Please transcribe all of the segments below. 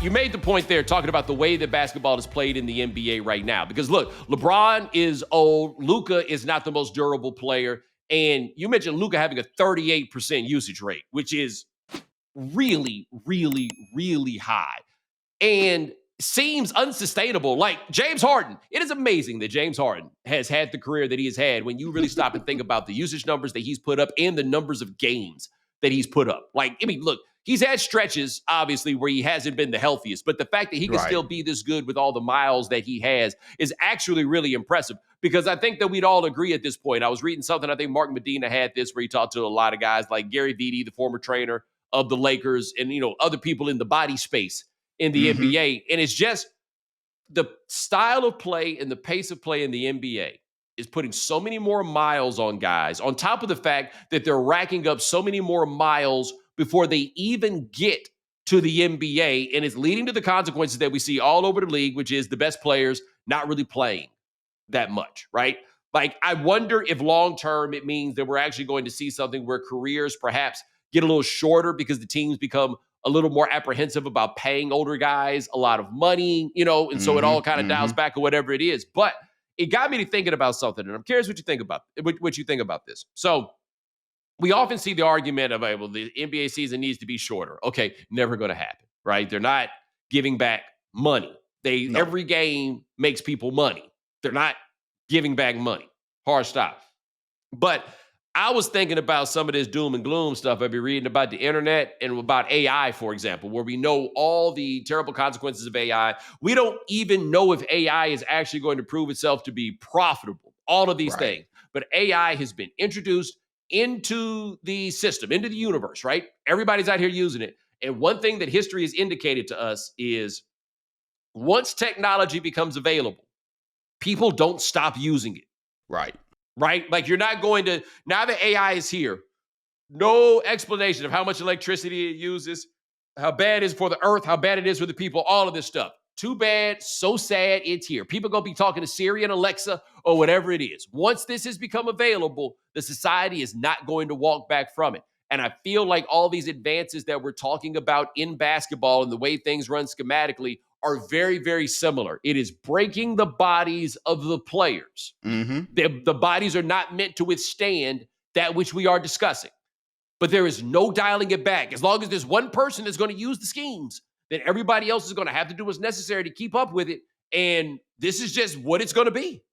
you made the point there talking about the way that basketball is played in the NBA right now. Because look, LeBron is old. Luka is not the most durable player. And you mentioned Luka having a 38% usage rate, which is really, really, really high. And seems unsustainable. Like James Harden, it is amazing that James Harden has had the career that he has had when you really stop and think about the usage numbers that he's put up and the numbers of games that he's put up. Like, I mean, look, he's had stretches, obviously, where he hasn't been the healthiest, but the fact that he can still be this good with all the miles that he has is actually really impressive, because I think that we'd all agree at this point. I was reading something, I think Mark Medina had this, where he talked to a lot of guys like Gary Vitti, the former trainer of the Lakers, and, you know, other people in the body space in the NBA. And it's just the style of play and the pace of play in the NBA is putting so many more miles on guys, on top of the fact that they're racking up so many more miles before they even get to the NBA. And it's leading to the consequences that we see all over the league, which is the best players not really playing that much, right? Like, I wonder if long-term it means that we're actually going to see something where careers perhaps get a little shorter because the teams become a little more apprehensive about paying older guys a lot of money, you know, and so it all kind of dials back or whatever it is. But it got me to thinking about something, and I'm curious what you think about this. So we often see the argument of, well, the NBA season needs to be shorter. Okay, never going to happen, right? They're not giving back money. Every game makes people money. They're not giving back money. Hard stop. But I was thinking about some of this doom and gloom stuff I've been reading about the internet and about AI, for example, where we know all the terrible consequences of AI. We don't even know if AI is actually going to prove itself to be profitable, all of these things. But AI has been introduced into the system, into the universe, right? Everybody's out here using it. And one thing that history has indicated to us is once technology becomes available, people don't stop using it. Right? Like, you're not going to, now that AI is here, no explanation of how much electricity it uses, how bad it is for the earth, how bad it is for the people, all of this stuff. Too bad, so sad, it's here. People are going to be talking to Siri and Alexa or whatever it is. Once this has become available, the society is not going to walk back from it. And I feel like all these advances that we're talking about in basketball and the way things run schematically are very, very similar. It is breaking the bodies of the players. The bodies are not meant to withstand that which we are discussing. But there is no dialing it back. As long as there's one person that's going to use the schemes, then everybody else is going to have to do what's necessary to keep up with it. And this is just what it's going to be.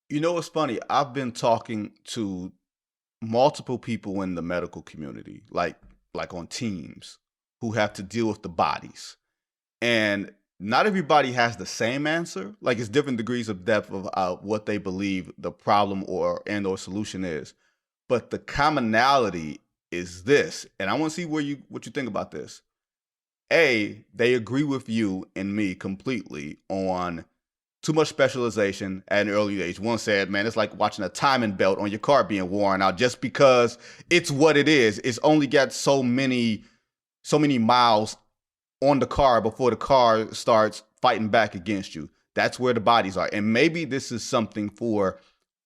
You know what's funny? I've been talking to multiple people in the medical community, like on teams, who have to deal with the bodies. And not everybody has the same answer. Like, it's different degrees of depth of what they believe the problem or solution is. But the commonality is this, and I want to see what you think about this. A, they agree with you and me completely on too much specialization at an early age. One said, man, it's like watching a timing belt on your car being worn out just because it's what it is. It's only got so many miles on the car before the car starts fighting back against you. That's where the bodies are. And maybe this is something for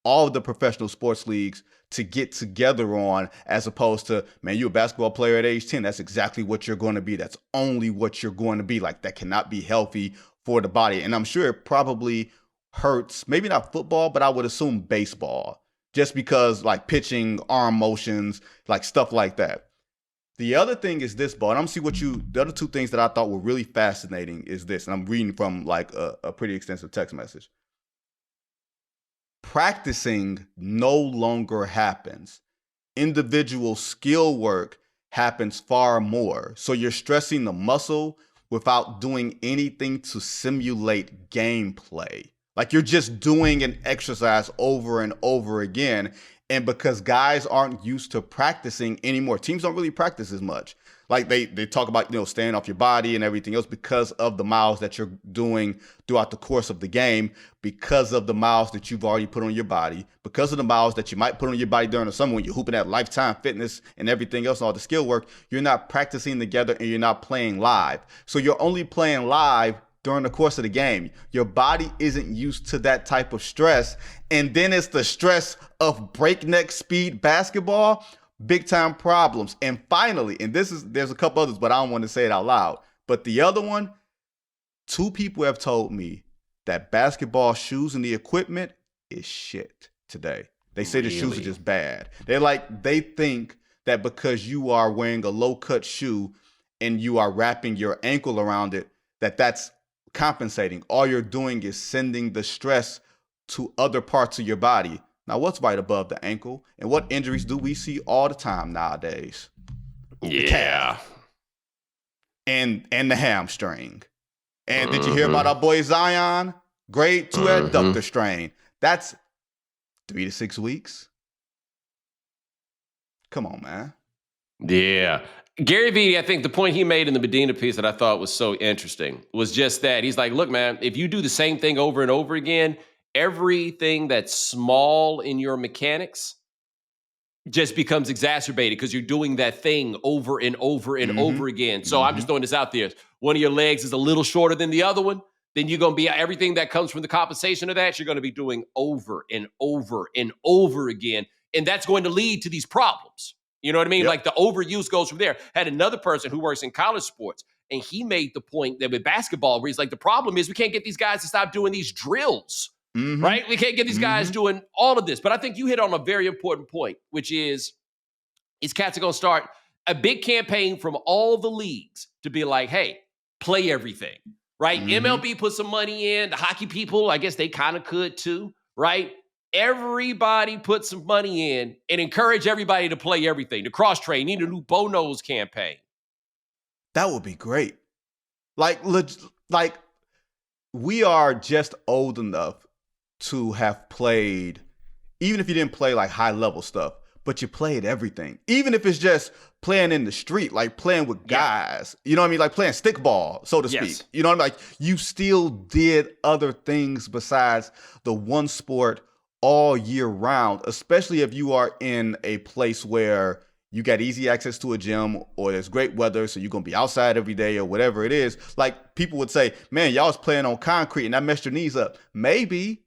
all of the professional sports leagues to get together on, as opposed to, man, you're a basketball player at age 10. That's exactly what you're going to be. That's only what you're going to be. Like, that cannot be healthy for the body. And I'm sure it probably hurts, maybe not football, but I would assume baseball, just because, like, pitching, arm motions, like stuff like that. The other thing is this, Bo, and I'm going to see the other two things that I thought were really fascinating is this, and I'm reading from like a pretty extensive text message. Practicing no longer happens. Individual skill work happens far more. So you're stressing the muscle without doing anything to simulate gameplay. Like, you're just doing an exercise over and over again. And because guys aren't used to practicing anymore, teams don't really practice as much. Like, they talk about, staying off your body and everything else because of the miles that you're doing throughout the course of the game, because of the miles that you've already put on your body, because of the miles that you might put on your body during the summer when you're hooping at Lifetime Fitness and everything else, all the skill work. You're not practicing together and you're not playing live. So you're only playing live during the course of the game. Your body isn't used to that type of stress. And then it's the stress of breakneck speed basketball, big time problems. And finally, and there's a couple others, but I don't want to say it out loud. But the other one, 2 people have told me that basketball shoes and the equipment is shit today. They say the shoes are just bad. They think that because you are wearing a low-cut shoe and you are wrapping your ankle around it, that's compensating. All you're doing is sending the stress to other parts of your body. Now, what's right above the ankle? And what injuries do we see all the time nowadays? Yeah. The calf. And the hamstring. And did you hear about our boy Zion? Grade 2 adductor strain. That's 3 to 6 weeks. Come on, man. Yeah. Gary Vee, I think the point he made in the Medina piece that I thought was so interesting was just that. He's like, look, man, if you do the same thing over and over again, everything that's small in your mechanics just becomes exacerbated because you're doing that thing over and over and over again. So I'm just throwing this out there. One of your legs is a little shorter than the other one, then you're going to be everything that comes from the compensation of that, you're going to be doing over and over and over again. And that's going to lead to these problems. You know what I mean? Yep. Like the overuse goes from there. Had another person who works in college sports, and he made the point that with basketball, where he's like, the problem is we can't get these guys to stop doing these drills. Right? We can't get these guys doing all of this. But I think you hit on a very important point, which is cats are going to start a big campaign from all the leagues to be like, hey, play everything, right? MLB put some money in. The hockey people, I guess they kind of could too, right? Everybody put some money in and encourage everybody to play everything. The cross-train, need a new Bo Knows campaign. That would be great. Like we are just old enough to have played, even if you didn't play like high level stuff, but you played everything. Even if it's just playing in the street, like playing with guys, you know what I mean? Like playing stickball, so to speak. You know what I mean? Like you still did other things besides the one sport all year round, especially if you are in a place where you got easy access to a gym or there's great weather, so you're going to be outside every day or whatever it is. Like people would say, man, y'all was playing on concrete and that messed your knees up. Maybe.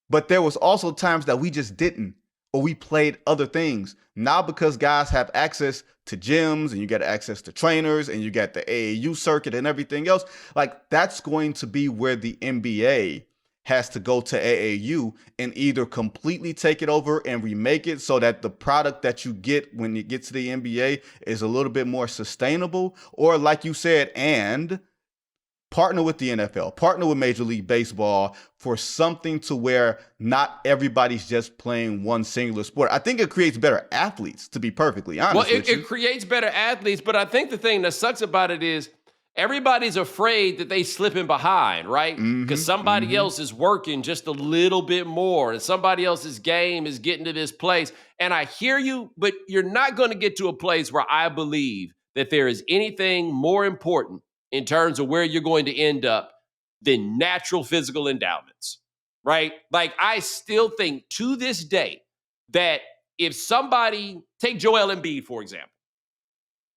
But there was also times that we just didn't, or we played other things. Now because guys have access to gyms and you get access to trainers and you got the AAU circuit and everything else, like that's going to be where the NBA has to go to AAU and either completely take it over and remake it so that the product that you get when you get to the NBA is a little bit more sustainable, or like you said, and partner with the NFL, partner with Major League Baseball for something to where not everybody's just playing one singular sport. I think it creates better athletes, to be perfectly honest with you. It creates better athletes, but I think the thing that sucks about it is everybody's afraid that they slipping behind, right? Because somebody else is working just a little bit more and somebody else's game is getting to this place. And I hear you, but you're not going to get to a place where I believe that there is anything more important in terms of where you're going to end up than natural physical endowments, right? Like I still think to this day that if somebody, take Joel Embiid, for example,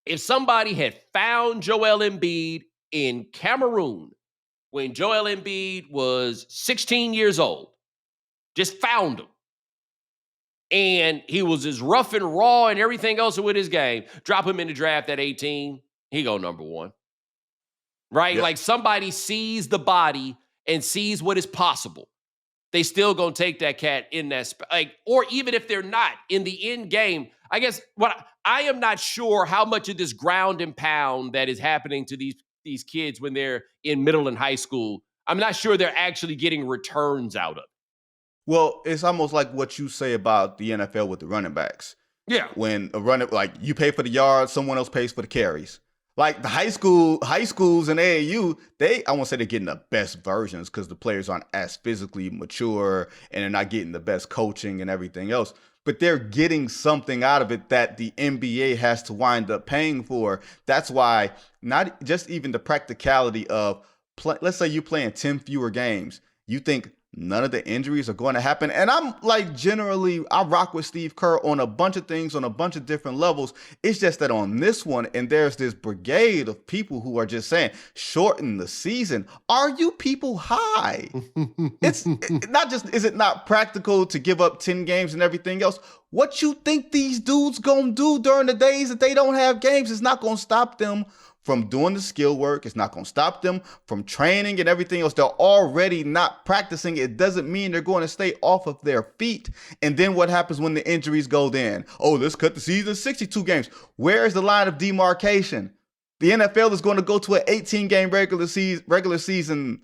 if somebody had found Joel Embiid in Cameroon when Joel Embiid was 16 years old, just found him, and he was as rough and raw and everything else with his game, drop him in the draft at 18, he go number one. Right? Yep. Like somebody sees the body and sees what is possible. They still gonna take that cat in that or even if they're not in the end game. I guess I am not sure how much of this ground and pound that is happening to these kids when they're in middle and high school. I'm not sure they're actually getting returns out of. Well, it's almost like what you say about the NFL with the running backs. Yeah. When a runner, like you pay for the yards, someone else pays for the carries. Like the high schools and AAU, I won't say they're getting the best versions because the players aren't as physically mature and they're not getting the best coaching and everything else. But they're getting something out of it that the NBA has to wind up paying for. That's why not just even the practicality of, let's say you're playing 10 fewer games. You think none of the injuries are going to happen. And I'm like, generally, I rock with Steve Kerr on a bunch of things, on a bunch of different levels. It's just that on this one, and there's this brigade of people who are just saying, shorten the season. Are you people high? It's not just, is it not practical to give up 10 games and everything else? What you think these dudes gonna do during the days that they don't have games is not gonna stop them from doing the skill work. It's not going to stop them from training and everything else. They're already not practicing. It doesn't mean they're going to stay off of their feet. And then what happens when the injuries go then? Oh, let's cut the season 62 games. Where is the line of demarcation? The NFL is going to go to an 18-game regular season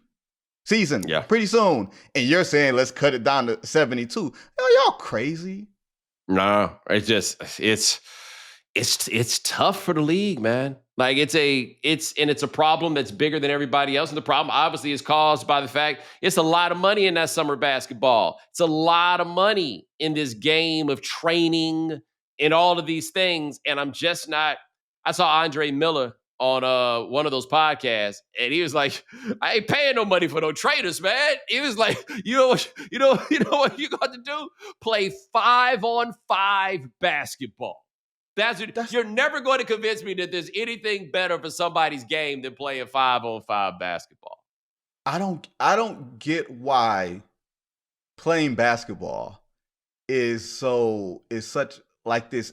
pretty soon. And you're saying let's cut it down to 72. Y'all crazy. No, it's tough for the league, man. Like it's a problem that's bigger than everybody else. And the problem obviously is caused by the fact it's a lot of money in that summer basketball. It's a lot of money in this game of training and all of these things. And I saw Andre Miller on one of those podcasts, and he was like, I ain't paying no money for no trainers, man. He was like, you know what you got to do? Play 5-on-5 basketball. You're never going to convince me that there's anything better for somebody's game than playing 5-on-5 basketball. I don't get why playing basketball is such like this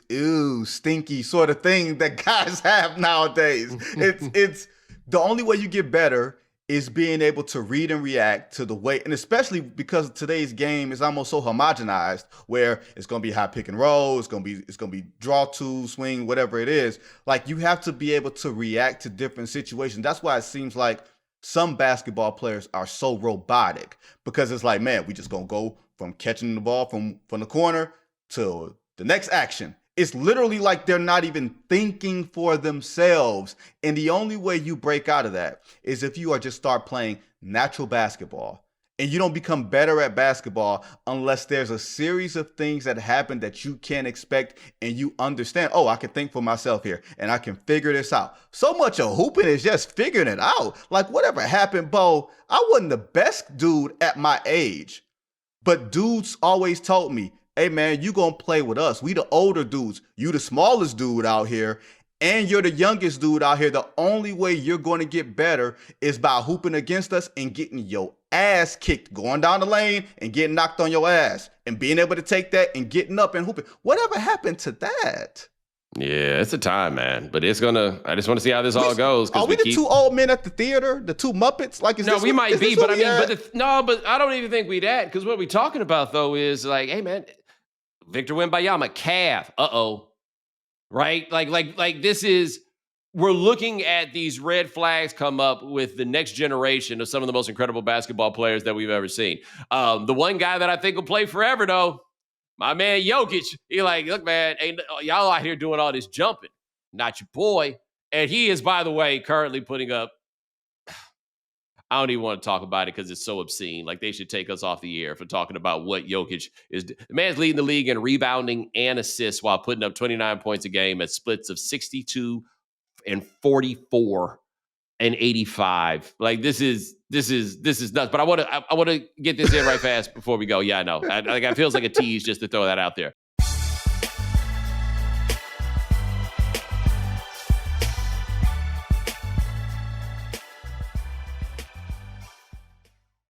stinky sort of thing that guys have nowadays. It's the only way you get better is being able to read and react to the way, and especially because today's game is almost so homogenized, where it's going to be high pick and roll, it's going to be draw two, swing, whatever it is. Like, you have to be able to react to different situations. That's why it seems like some basketball players are so robotic, because it's like, man, we just going to go from catching the ball from the corner to the next action. It's literally like they're not even thinking for themselves. And the only way you break out of that is if you just start playing natural basketball. And you don't become better at basketball unless there's a series of things that happen that you can't expect, and you understand, oh, I can think for myself here and I can figure this out. So much of hooping is just figuring it out. Like, whatever happened, Bo, I wasn't the best dude at my age, but dudes always told me, hey, man, you going to play with us. We the older dudes. You the smallest dude out here, and you're the youngest dude out here. The only way you're going to get better is by hooping against us and getting your ass kicked, going down the lane and getting knocked on your ass, and being able to take that and getting up and hooping. Whatever happened to that? Yeah, it's a time, man. But I just want to see how this all goes. Are we the two old men at the theater? The two Muppets? Like, we might be, but I mean, but I don't even think we'd at, because what we're talking about though is like, hey, man, Victor Wembanyama, calf. Right? Like this is, we're looking at these red flags come up with the next generation of some of the most incredible basketball players that we've ever seen. The one guy that I think will play forever though, my man Jokic. He like, look, man, ain't y'all out here doing all this jumping. Not your boy. And he is, by the way, currently putting up, I don't even want to talk about it because it's so obscene. Like, they should take us off the air for talking about what Jokic is. The man's leading the league in rebounding and assists while putting up 29 points a game at splits of 62 and 44 and 85. Like, this is nuts. But I want to get this in right fast before we go. Yeah, I know. It feels like a tease just to throw that out there.